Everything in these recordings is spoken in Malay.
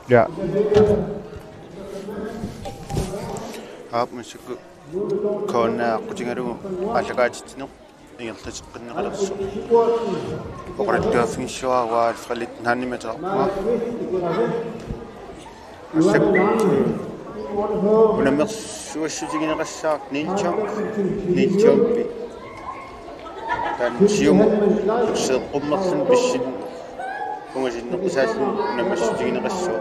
Ja. Musik kona kutingaru alagaatitino ingiltachiqqinneqalersu oqrattuaffigissuaa waalisqalit naannimataqarpuma assak unamersuassutigineqassaaq niiltiampi tan siumu seeqqummerlun pissin ungasinneqisaallu unamersuutigineqassuu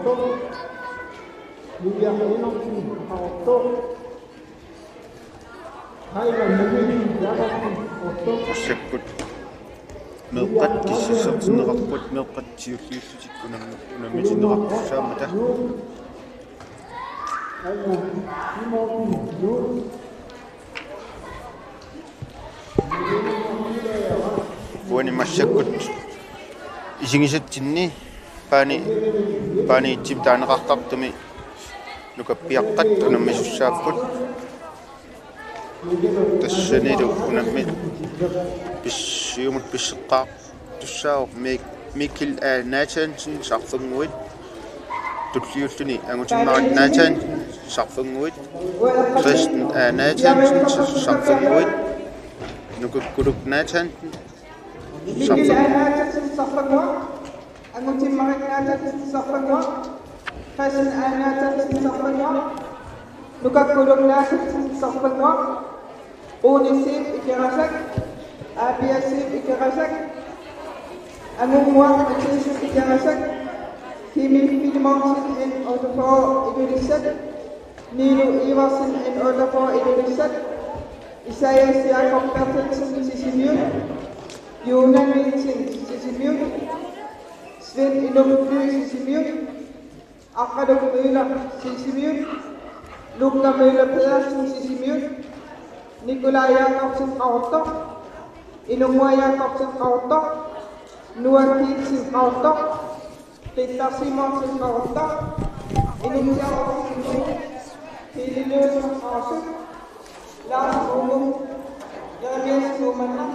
Ussakut meeqqat kissusertineqarput meeqqat siulliullutik unammitinneqarpussaamata Buani massakut isingisatsinni paani itsim taaneqartartumi nukappiaqqat unammisussaaput тассаниду унамми писсиумут писсеққаа туссао микил наатаансин сарфангуит туллиуллуни агутиммарат наатаан сарфангуит кристен наатаансин сарфангуит нукуккулук наатаан сарфангуит агутиммарат наатаан сарфангуит кристен наатаан сарфангуит nukakkuluk naatаан сарфангуит Unisip ikirasak, abiasip ikirasak, amumwa ikirasak ikirasak, himim filmonsin en odafo idurisak, nilu iwasin en odafo idurisak, Isaias Jakob Bertelsen sisimur, Jonan Nilsen sisimur, Sven Inokflu sisimur, Akadok Müller sisimur, Luka Müller Pedersen sisimur, Nikolai Jakobsen Auto, Inumwa Jakobsen Auto, Noah Kielsen Auto, Peter Simonsen Auto, Inumja Auto, Heli Løsen Auto, Lars Rogum, Jørgens Sommerna,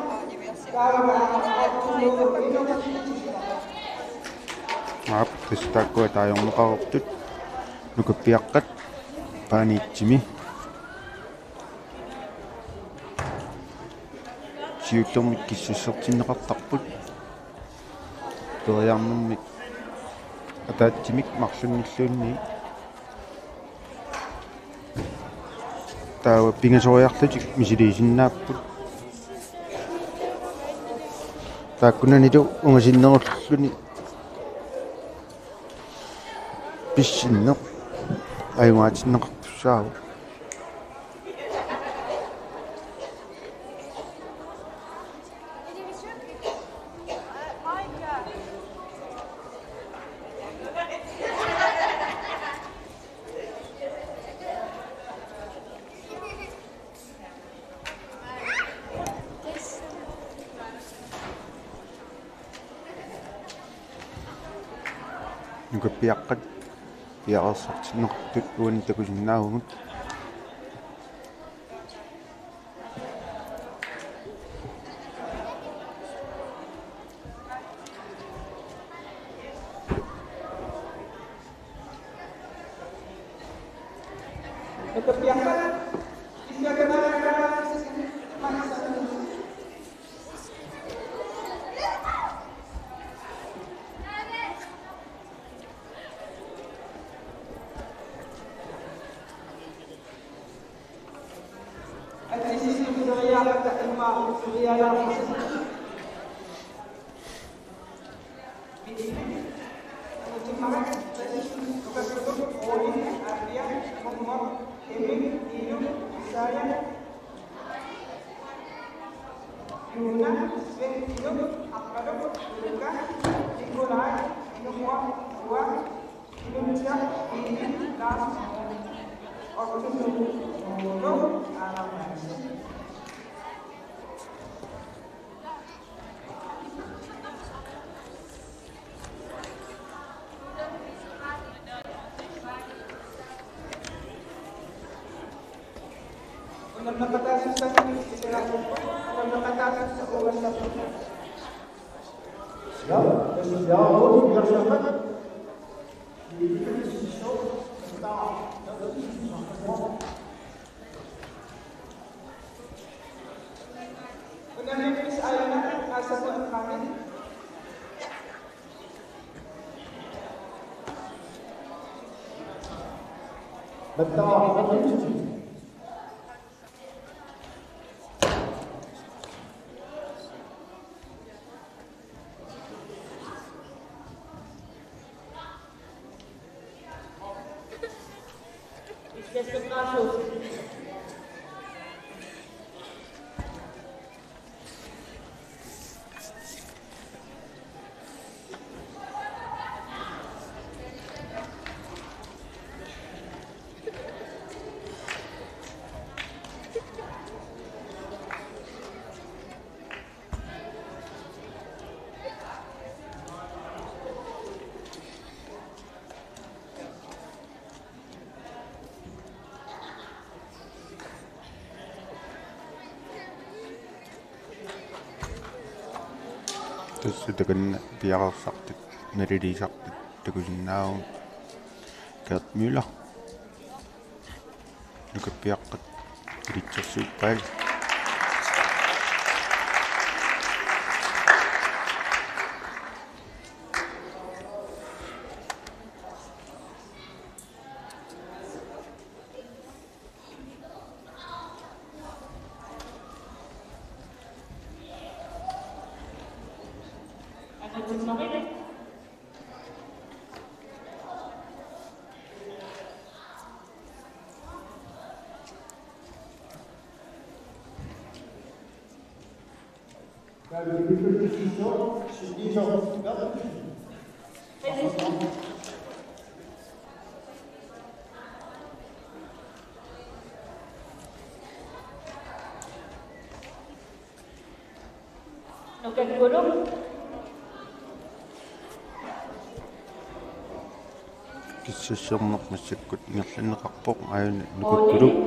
Karabana Auto, Maaf, tistakku tayong muqaqartut nukappiaqqat paaniitsimi siullermik kissussertinneqartarput teriarnermik ataatsimik marlunngilluunni taawa pingasoriarlutik misiliisinnaapпут taakkunanilu ungasinnerulluni pissinneq ayungaatinneqartussaava nukappiaqqat piaqersartinneqartut uani takulinnaagugut Saya Yuna, Sven Inuk, Akadok, Luka, Nikolai, Inukwa, Dua, Indonesia, Ini, Das, Orkestra, Modo, Alam. Untuk nakatasin sa untuk nakatasin sa oras na po. Ja, das ist ja auch die Wirtschaft. Die ist so da. Das ist noch. Kung namilis ayaw na, nasa po ang kami. Tussutakan piaqarsartit naliliisartit takusinnaagum Gert Müller nukappiaqqat ilitsersuuppaal Nukan gurung. kissasserneq massakkut ingerlanneqarpoq aayun nukuttuluk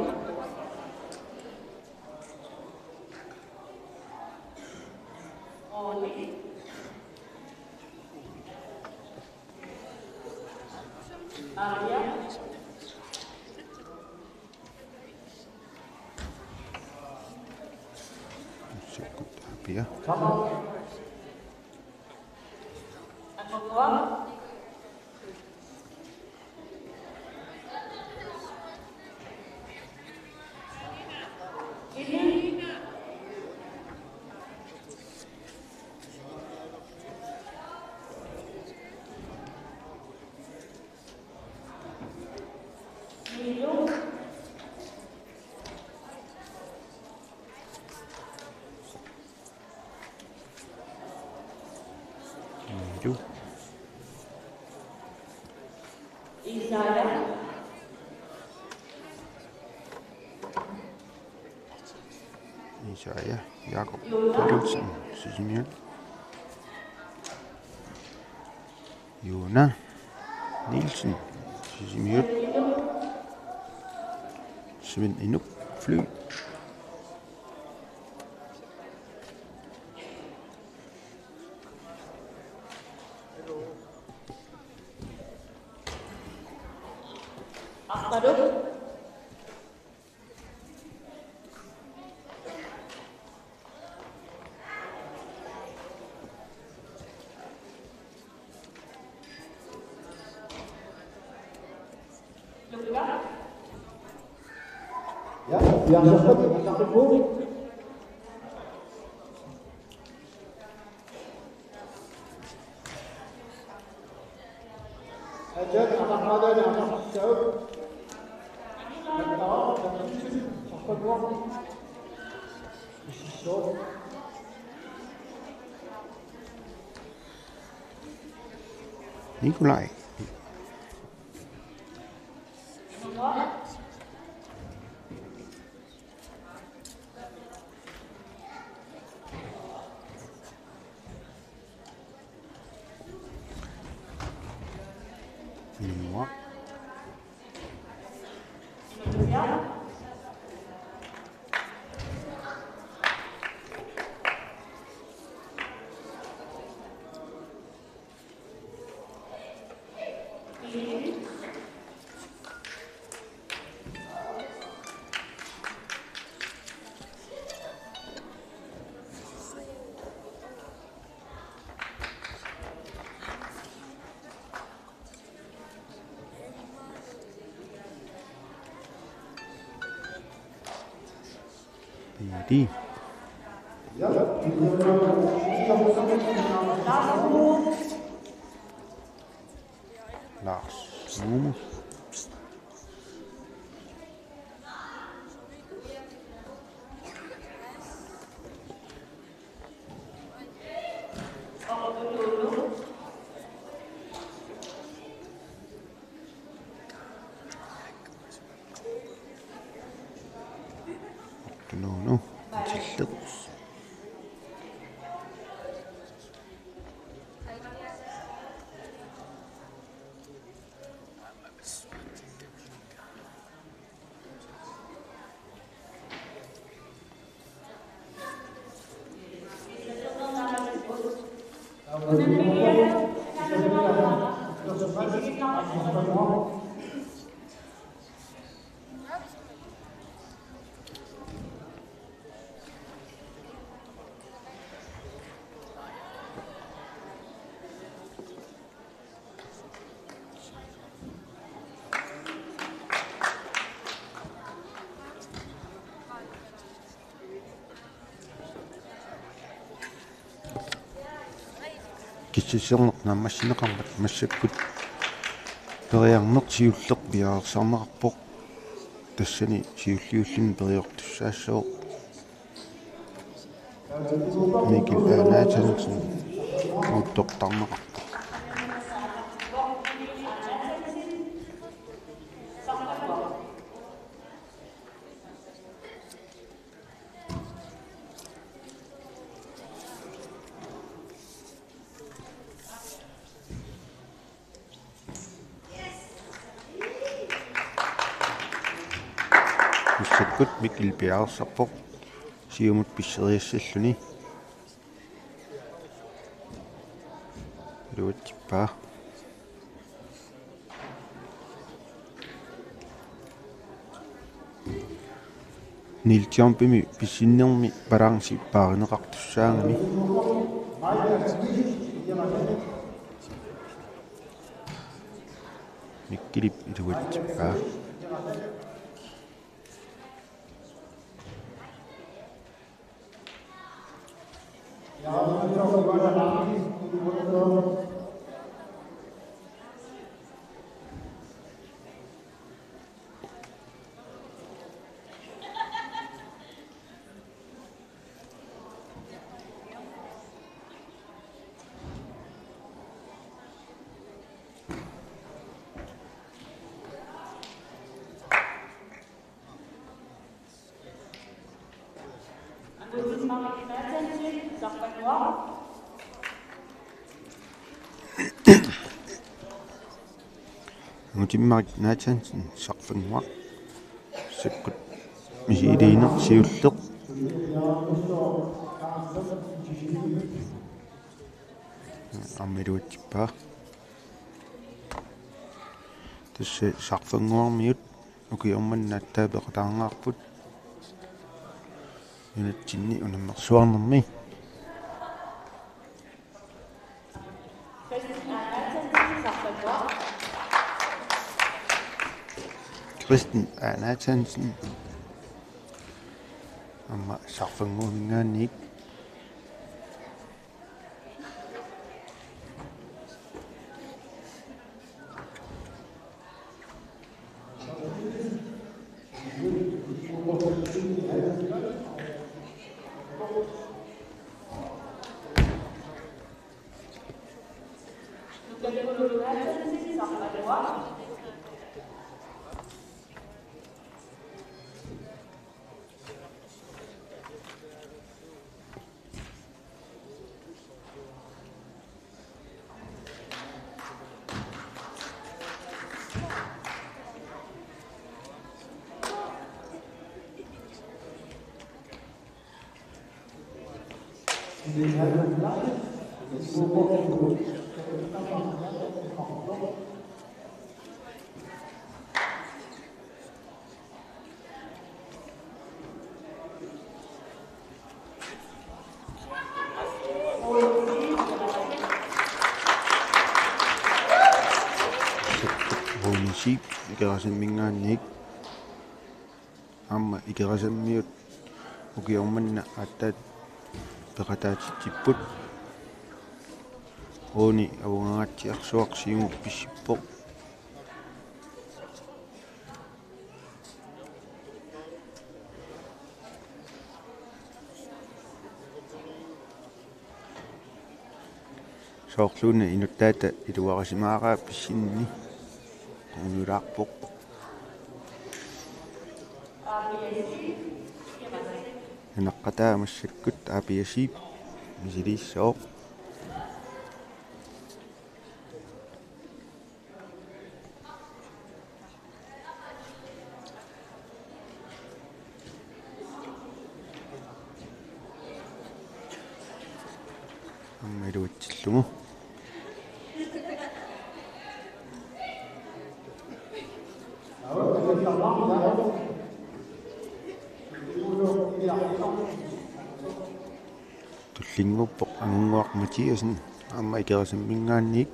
massakkut apia Miru Isaya. Isaya Jakob Bertelsen Sisimian Jona Nielsen Sisimian Sven Inuk Fly Akadok. Ja, yang seperti sakit bu. Ajar anak ada yang anak jauh. Mental dan sakit bu. Isu. Nikolaj. Noah. Di. Lars Momo. No. Tillerus. Кичисернеқ наммассинеқармат массаккут периарнеқ сиуллеқ биаарсарнеқарпоқ тассани сиуллиуллин периортуссаассоо Mikkel Ernaatsensen уттортарнеқарпоқ Issakut Mikkel Bjergsarpoq siumut pisseriassalluni luuttippaa niltiarpimi pissinnermi balangsippaarinеқартуссаагами Mikkelip iluuttippaa Mutimmarit Nathansen sarfanguaq sakkut misiiliineq siulleq ammiluutippaa tasse sarfanguarmiut ukiormannaаттаапеқатаарнаарпут юнатсинни унаммерсуарнэрми Kristen Nathansen amma sarfanguumingaanniik Vuunisip ikerasammingaanniik aamma ikerasammiut ukiormanna attaat peqataatittipput uuni avungagaatiarsuaq siimuk pissippoq soorluuna inuttaata iluarasimaaqaa pissinni taanulaarpoq naqqataa massakkut aapiasiip misiliissooq аммалуутсиллугу tullinnguppoq angunguarmatiasin aamma ikerasammingaanniik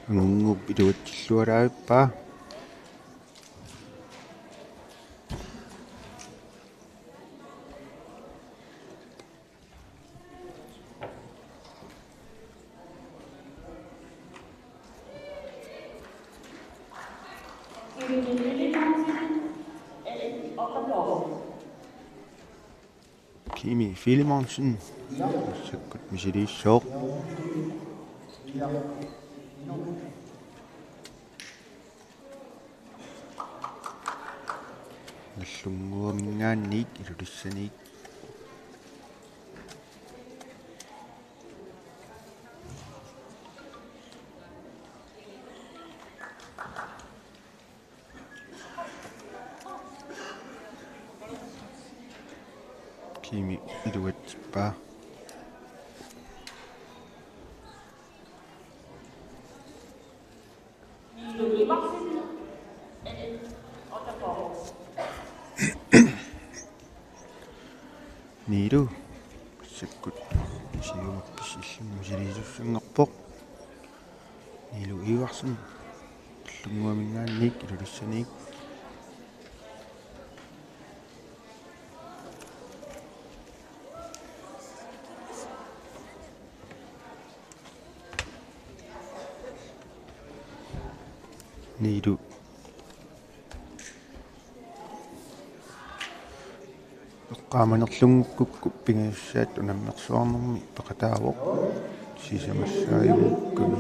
angungup iluatsillualaavippa Kimi Filimonsen sakkut misiliissooq nallunguamingaanniik ilulissaniik Kimi iluatsippaa niilu sakkut siumappisillun silisussangerpoq niilu iuarsun llunguamingaanniik ilulissaniik niilu eqqaamanerlungukkukku pingiussaat unammersuarnermi peqataavoq sisamassaayimukkuni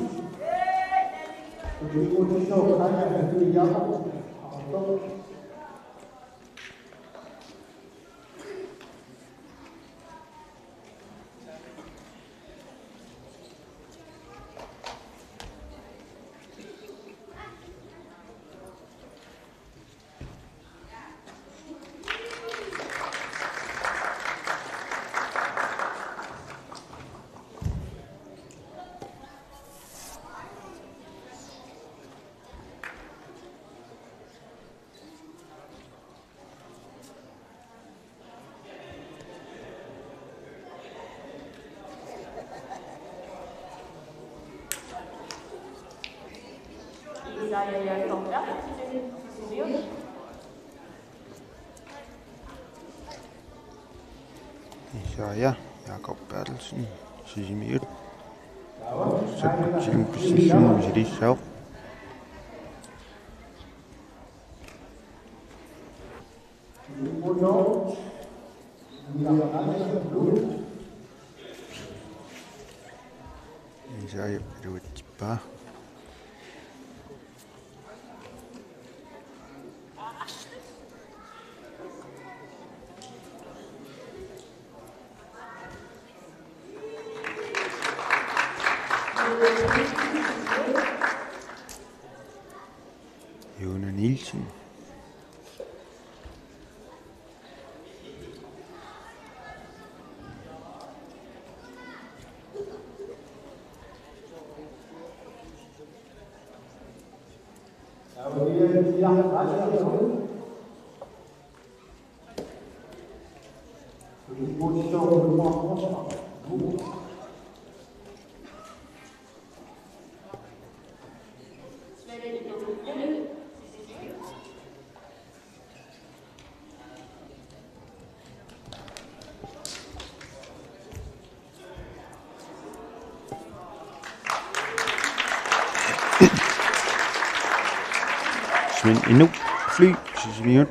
Isaiah Jakob Bertelsen sisimiut sakkut siumpissillun misiliissaaoq Isaya iruatippa. Jona Nielsen. Svend Endnu fly, sidste minut.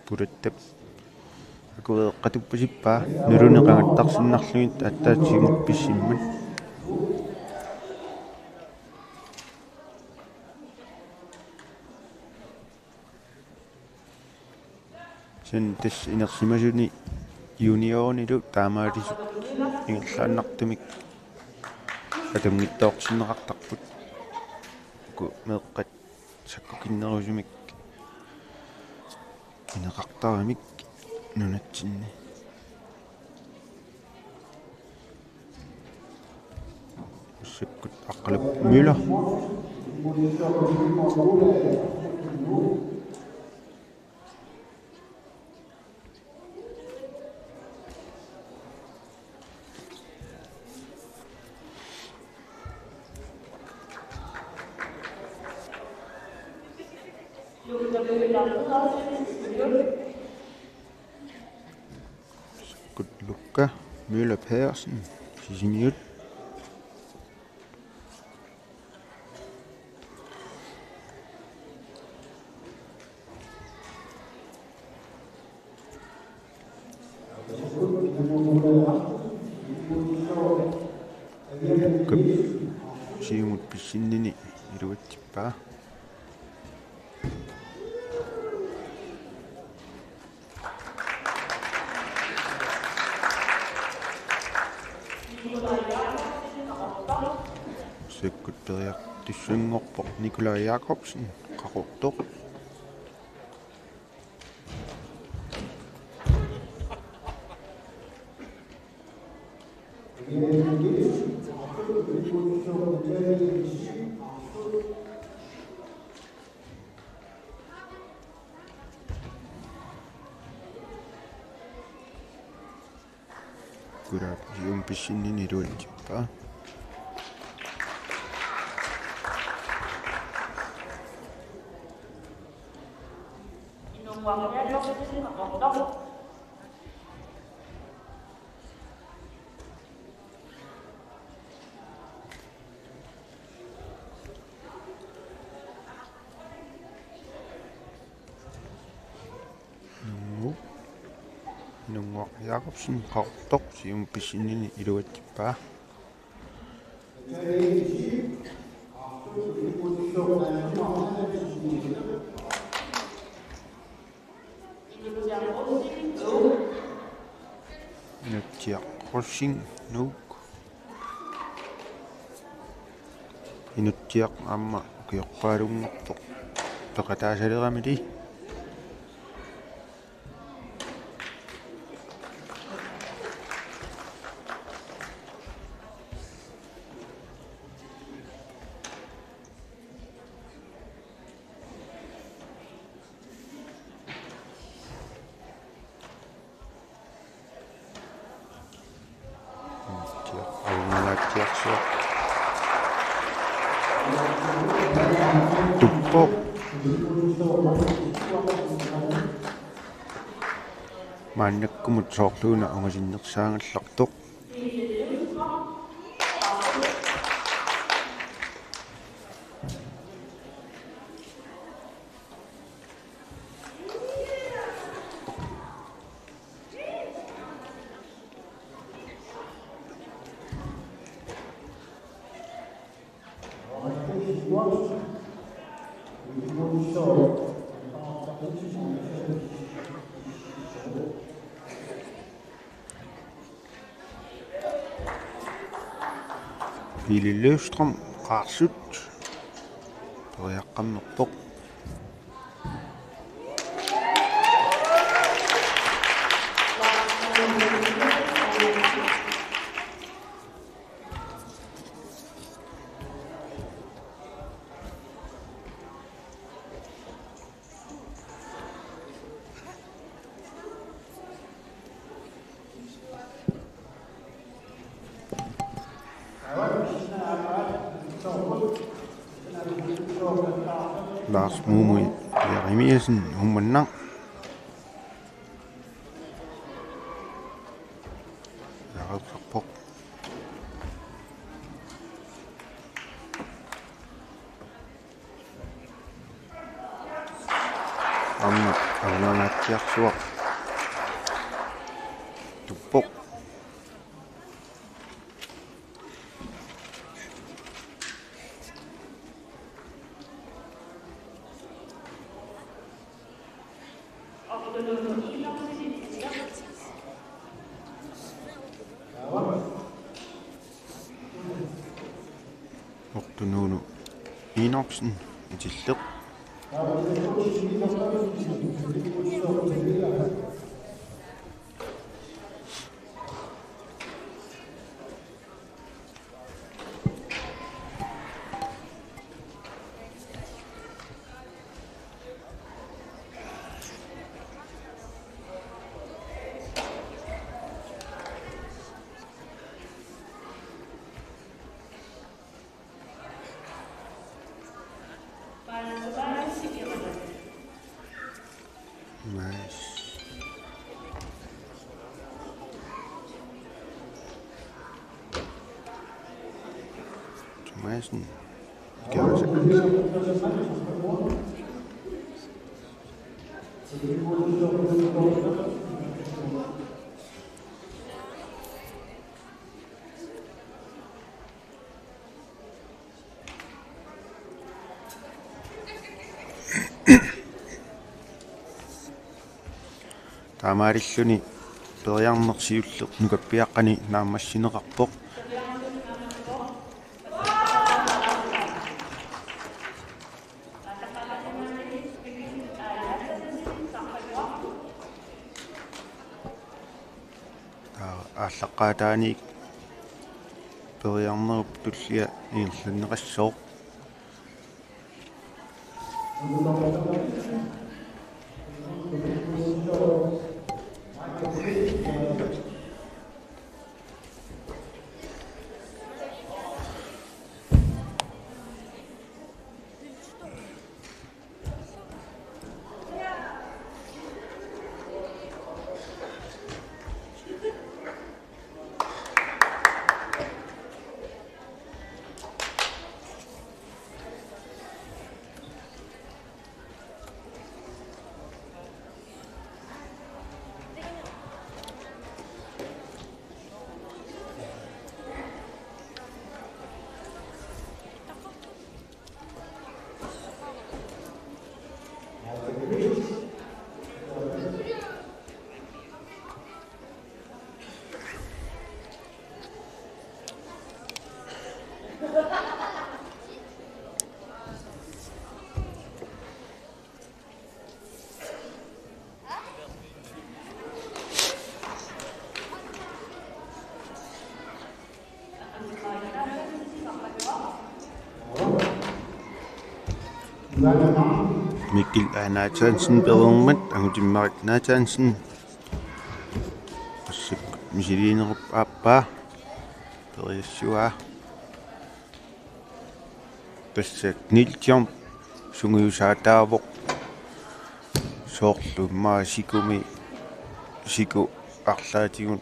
Purettap akueq qatuppasippaa nuruneqangattarsinnarlugit attaatigimut pissimmat sen tass inersimasuni juniornilu taamaalisuk ingerlaannartumik atamngittoorsinneqartarput ku meeqqat sakkukinnerusumik ineqartaramik nunatsinni ussakut aqqalup Müller Good Luca Müller Pedersen, 6 minut. Siimut pissinnini iruatsippaa. Sekretariat Tyssyngorpoq Nikolaj Jakobsen qaqortoq kurap jumpissinni iruatsippaa. Nunguaq Jakobsen qaqortoq jumpissinni iruatsippaa. Nutiaq Rossing Nuuk inutiaq amma ukiorpaalunngortoq peqataasalerami Tuppo maannakkumut soorluuna ungasinnersaangallartoq Ville Løvstrøm Qarsut Toriaqqammerpoq Lars Mumui Jeremiasen Humannang Jaralsarpoq Arnangatsiarsuaq Tuppoq Ortunuunu Inoksen Itilluq Nice. Thomasen gjorde sig. Tamarilluni periarnersiulleq nukappiaqqani naammassineqarpoq ааллаққаатааник периарнеруп туллиа иерланнеқассооқ Mikkel Nathansen Bedermat Angutimmarit Nathansen Qassuk misiliinerup aappaa periassua tassak niltiam sungiusaataavoq soorlummaa sikumi siku arlaatigun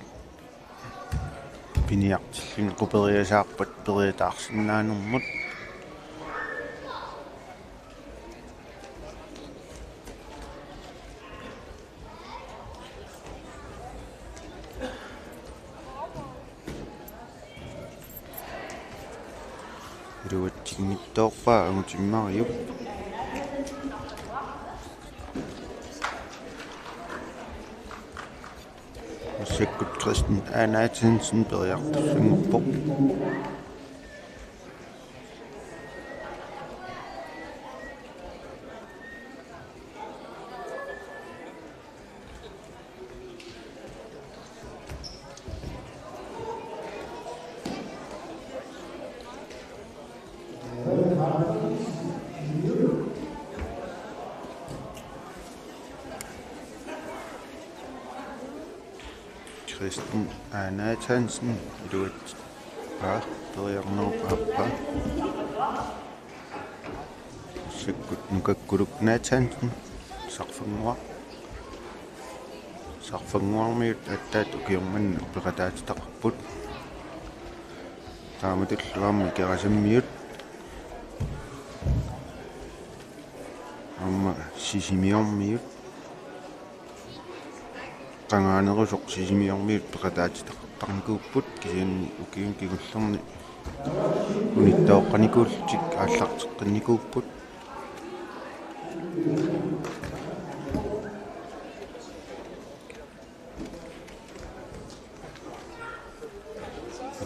piniartillun quperiasaarpat periataarsinnaanermut Iruatsigmittoorpaa angutimmariup. Sekkut Christen Annatensen periartussannguppoq. Christen Annatensen periarnerpaappa. Sekkut nukakkuluk Nathansen sarfanguarmiut attaat ukiormanna peqataatitaqarput taamatulluarmi kerasammiut amma sisimiormiut qangaanerusoq sisimiormiut peqataatitaqartarnikuupput kisianni ukiun kigullerni unittooqqanikuullutik aallarteqqannikuupput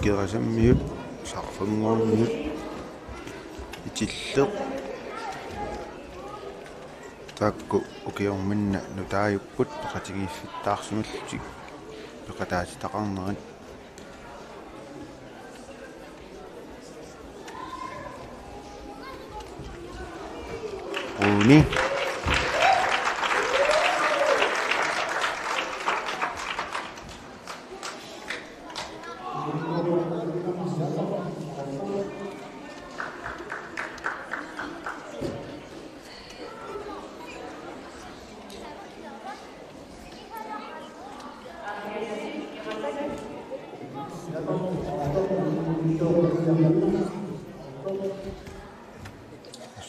kerasammiut sarfanguarmiut itilleq taakku ukiormanna nutaajupput peqatigiiffittaarsimallutik peqataatitaqarnerit Runi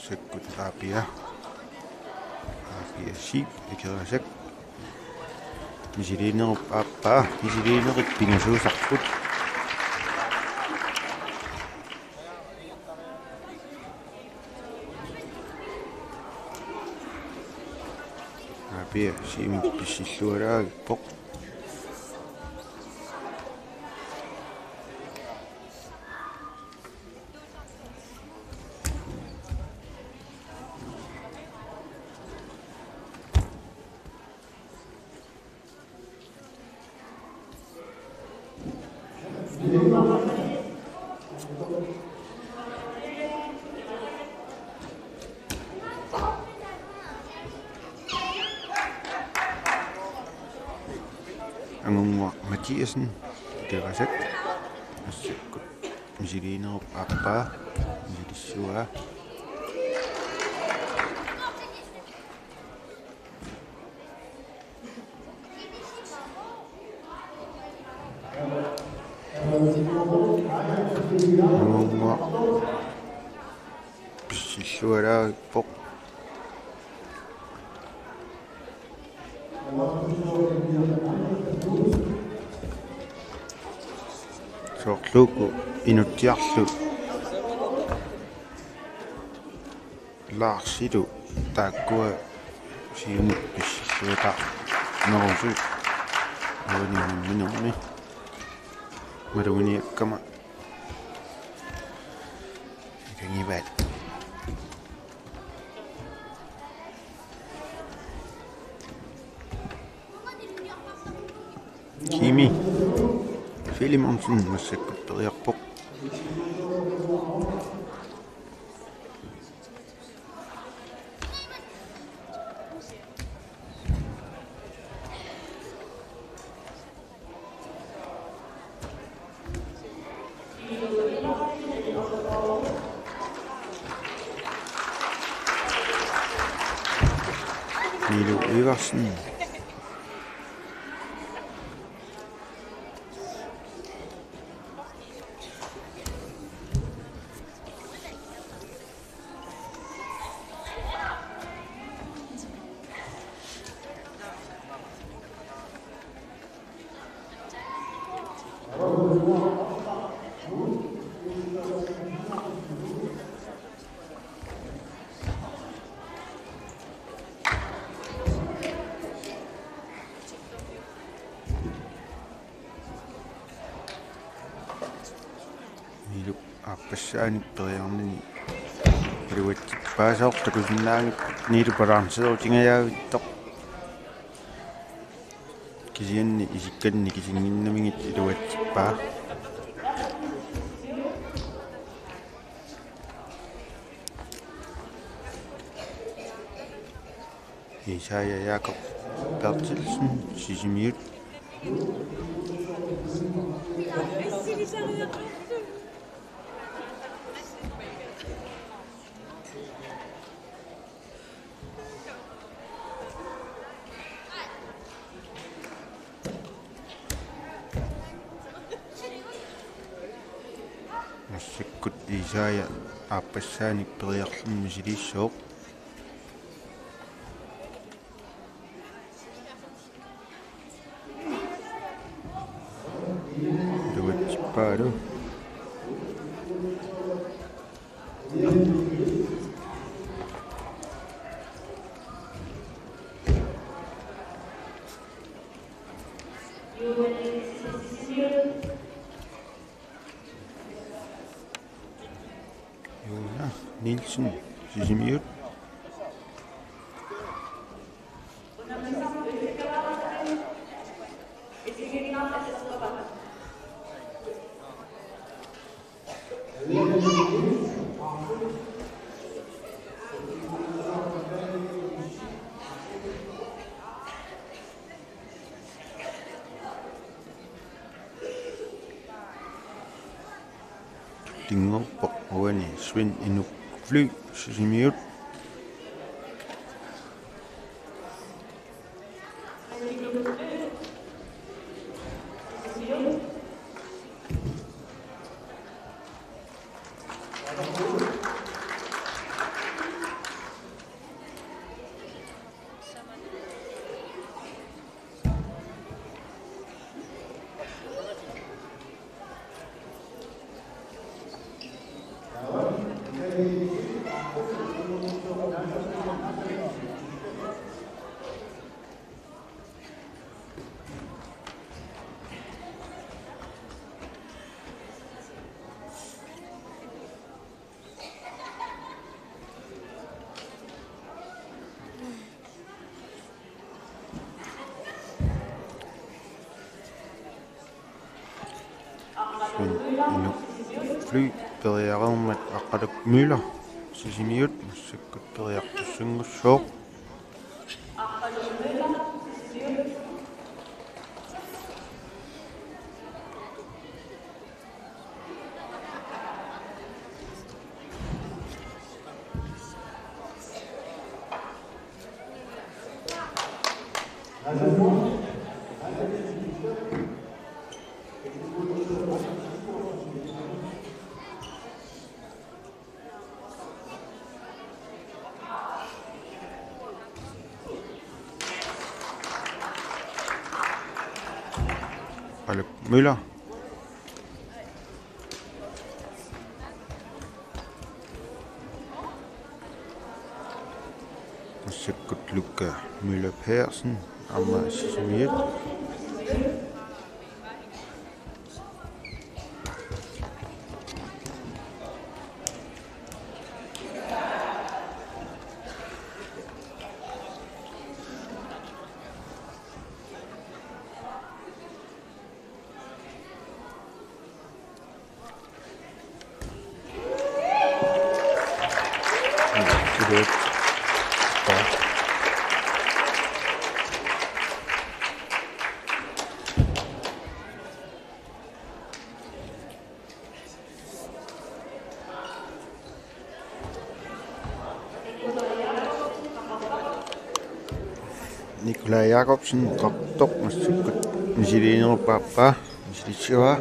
sekkut aapia siip ikerasak misiliinerup aappaa misiliinerit pingasuusarput aapia siimit pissillualaagippoq Angungwa Mathiasen kerasak sekkut misiliinerup aappaa misilissua angungwa pissillualaagippoq soorluuku inutiarlu laarsilu taakkua siimut pissilluata nerusu awaniminnermi maluniakkama ikangivaat Kimi Filimonsson massakkut periarpoq Milo Iversen Iluk appassaani periarnani paluatippaasaqtakusinnaangit niilupalarnsiortingayaavittoq kisianni isikkanni kisinginnamingit iluatsippaa Isaiah Jakob Bertelsen sisimiut Massakkut Isaiah appassaani periarlunni silissoq iluatsippaadu Jonas Nielsen sisimiut Tingerpok uani Svend Inuk Fly sisimiut Svend Inuk Fly periarermat Aqaluk Müller sisimiut massakkut periartussungussooq Aqaluk Müller massakkut Luca Müller Persen amma sisimiut Nikolaj Jakobsen qaqtoq massakkut misiliineruppaappa misilitsuaa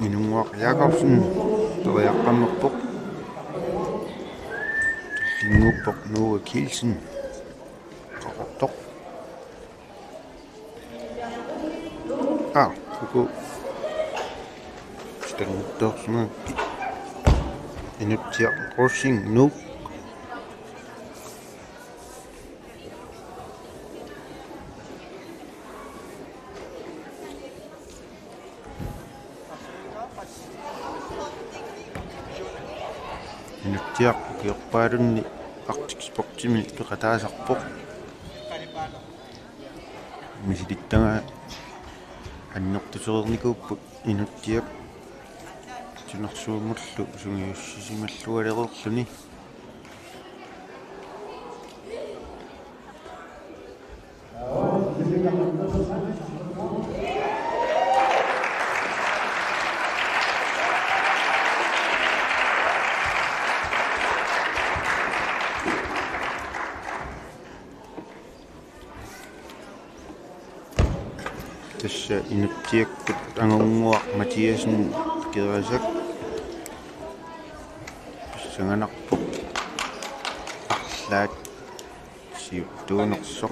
Inunguaq Jakobsen toriaqqammerpoq Linguppoq Noe Kielsen qaqortoq kuku stanguttorsuna inuttiaq crossing nu inuttiaq kiorpaalunni artiksportimi peqataasarpoq misilittanga аннертусерерникууппут инуттиап тунерсууммерлу сунгиуссисималлуалерерлүни tässä inuttiakkut angornguaq Mathiasen kerasak sanganarpoq arlaat siuttuunersoq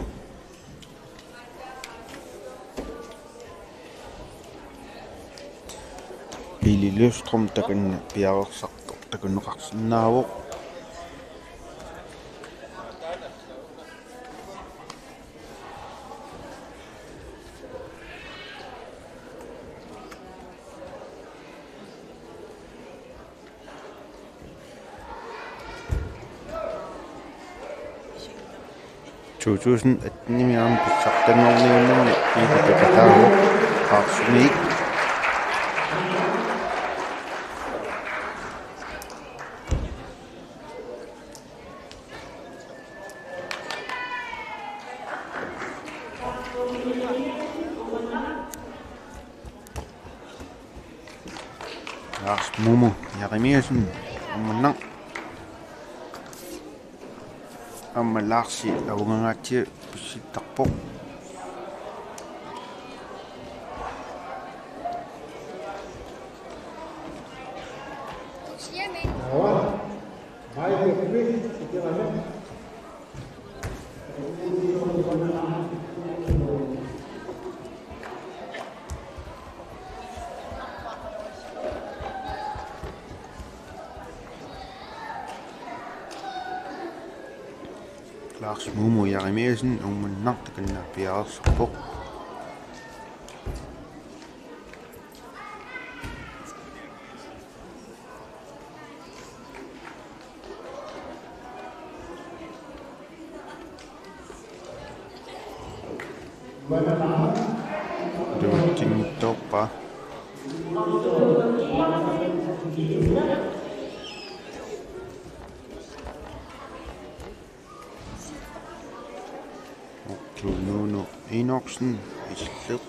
Lili Løvstrøm takanna piarersartoq takunneqarsinnaavoq Tuutuusen atnimiaram pissartanngorniunnerni iiqutaqataaruq aarsuniik Lars Momo Jeremiasen ummanaq amma Larsi aungangaatsi pissittarpoq Lars Momo Jeremiasen ummanaq takanna piarersarpoq Duuttingittorpa Nuno Enoksen islleq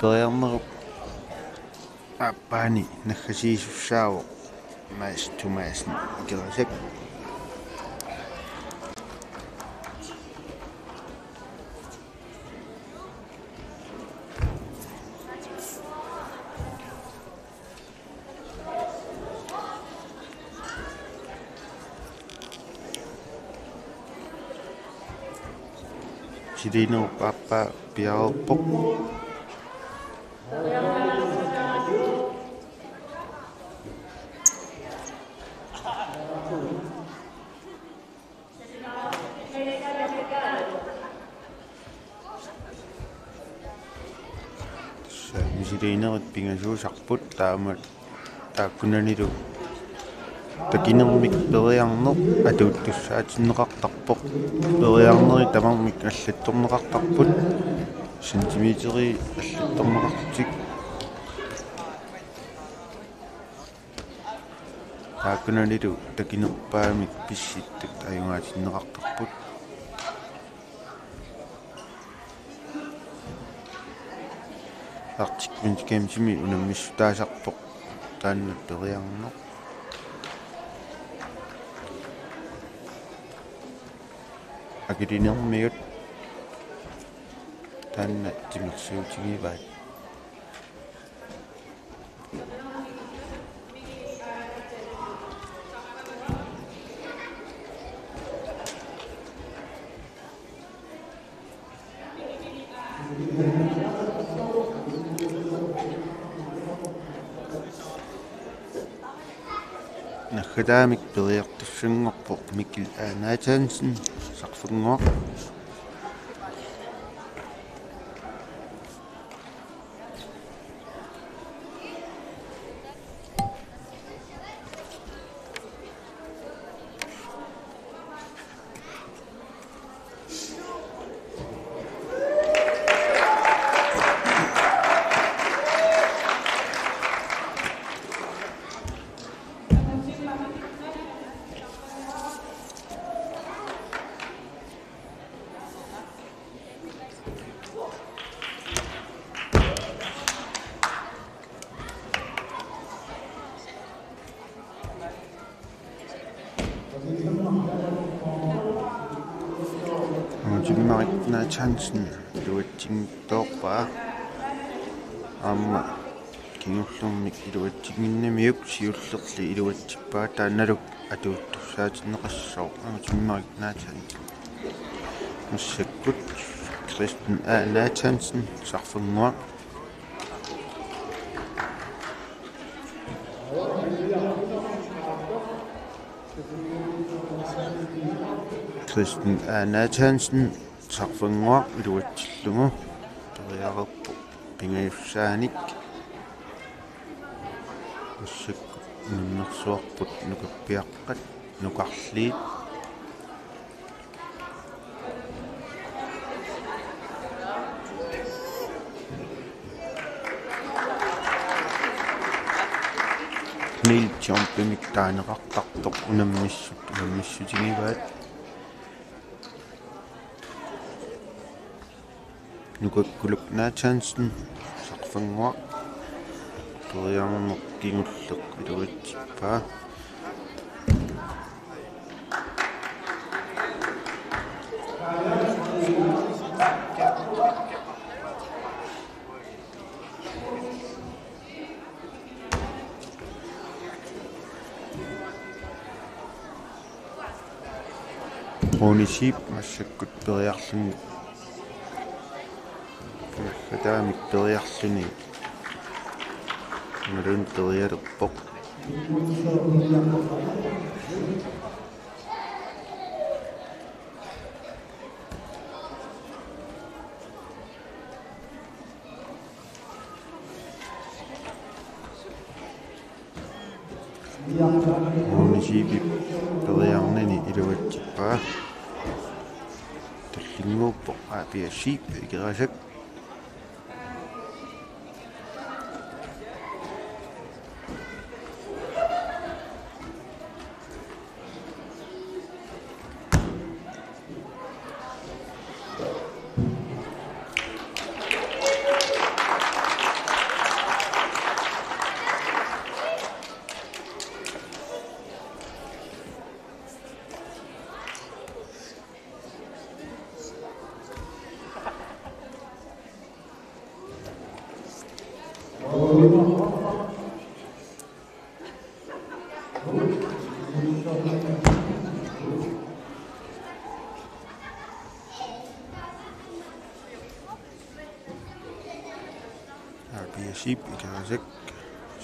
Periarnerup appaani naggasiisussaavuq Mads Thomasen kerasak Sidino papa piaupok Sidinoet pingasuusarput taamat taakkunanilu takinermik periarneq atuuttussaatinneqartarpoq periarneri tamarmik аллатторнеқартарпут сантиметри аллатторнеқартик тааккуналилу такинерпаамик писситтак аюнгаатиннеқартарпут артикмин кемсими унаммиссу таасарпоқ таанна периарнеқ акилинермиут таанна тимерсуутигиваат наххадаамик периартуссунгорпо микил аанаатаансен сарфунгуа Jimmaritna chansen luattingtorpaa aamma kingullurmik iluattinginnamiuk siullerli iluattippaa taannaluk atuuttursaatinneqassoo jimmaritna chansen mussakkut Kristen Nathansen sarfungua Kristen Nathansen sarfungua iluatillungu periarerpu pingajussaanik mussakkut nunnersuarput nukappiaqqat nukarliit Neil Jumpimik taaneqartartoq unammissutingivaat nukakkuluk Nathansen sarfungua periarnerneq kingulleq iluatsippaa Ownership massakkut periarluni nahhataamik periarluni ngalun perialerpoq Ownership periarnani iluatsippaa tallinguuppoq aapiassiip ikerasak aapiassiip ikerasak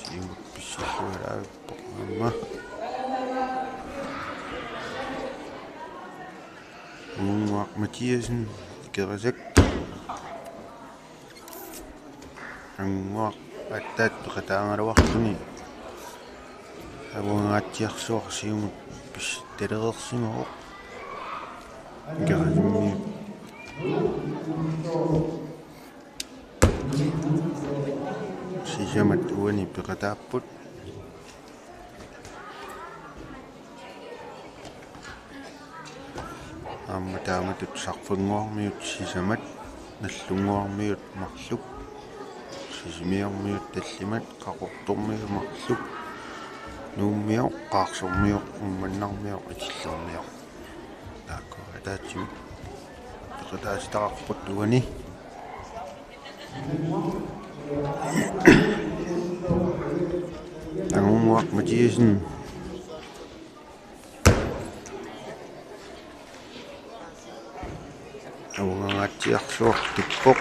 siinguppissillualaavippoq aamma Munguaq Mathiasen ikerasak anguaq attaat peqataangaluarluni aguangaatiarsuarsiumut pissitalereersimaruq ikerasimmi sisamat uani peqataapput Amma taamatut sarfunguarmiut sisamat nallunguarmiut marluk sisimiarmiut tallimat qaqortormiut marluk nuummiaq qaarsormiuq ummannarmiuq itillorniuq taakko ataatiu taqataasitaqarput tuani angumuaq Mathiasen awungangaatiarsuaq tippoq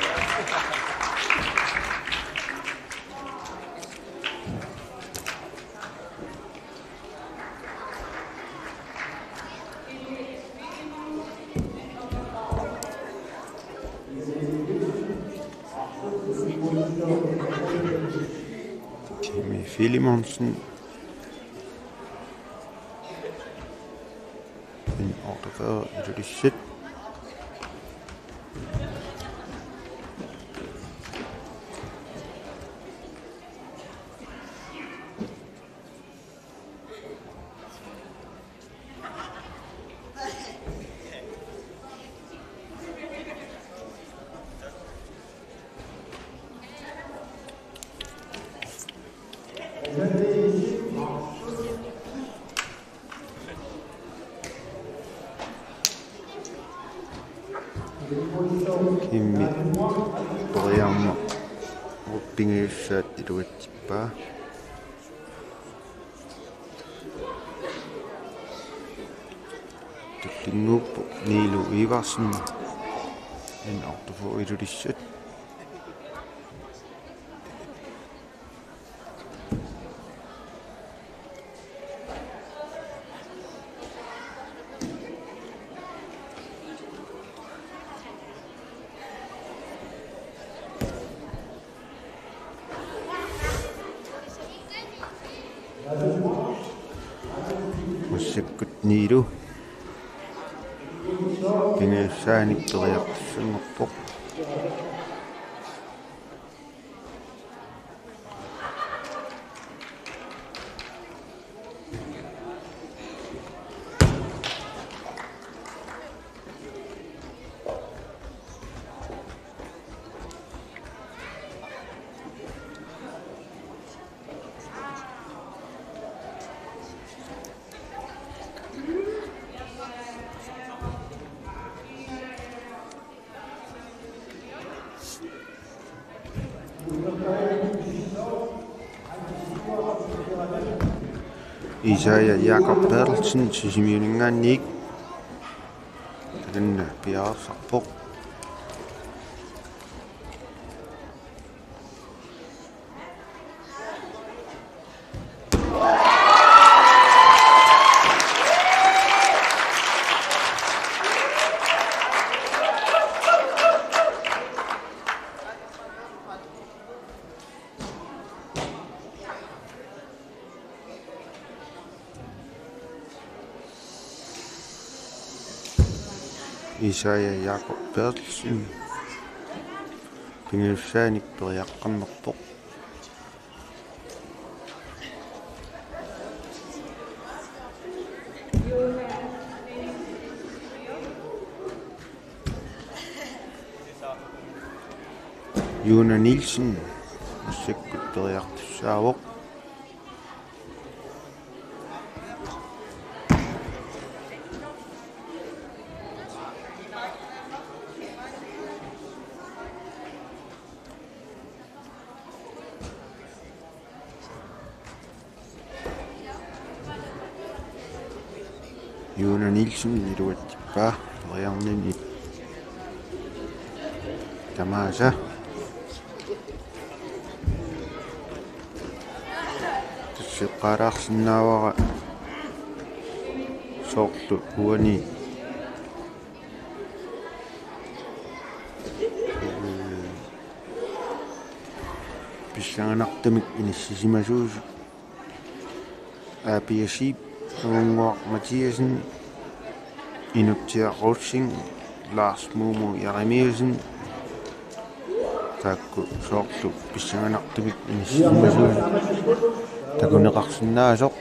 Kimi Filimonsen en ordre i det shit. Kimi Brianna Ruppingeussaat iluatsippaa tullinguuppu Niilu Ivarsen en ortofo ilulissat Massakkut Niilu pingeusaanik teriartussanngorpoq Isaiah Jakob Bertelsen sisimiuningaanniik takanna piarsarpoq Isaiah Jakob Bertelsen pingeusaanik teriaqqannerpoq Juna Nielsen massakkut teriartussaavoq Juna Nielsen iluatsippaa teriarnini tamaasa tassiqqaalaarsinnaavara soorlu uani pissanganartamik inissisimasuusu aapiasiip Unguaq Mathiasen Inuktia Rotsing Lars Momo Jeremiasen taakku soorlu pissanganartamik inissisimasuusu takuneqarsinnaasoq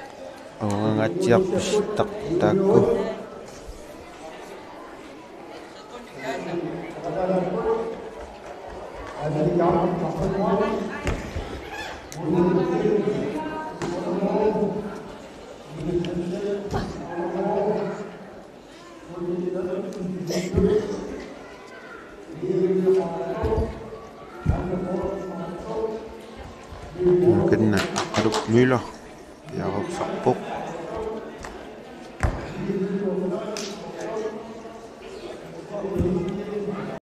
awangaatsiarpissittaq taakku Kena Aduk Müller.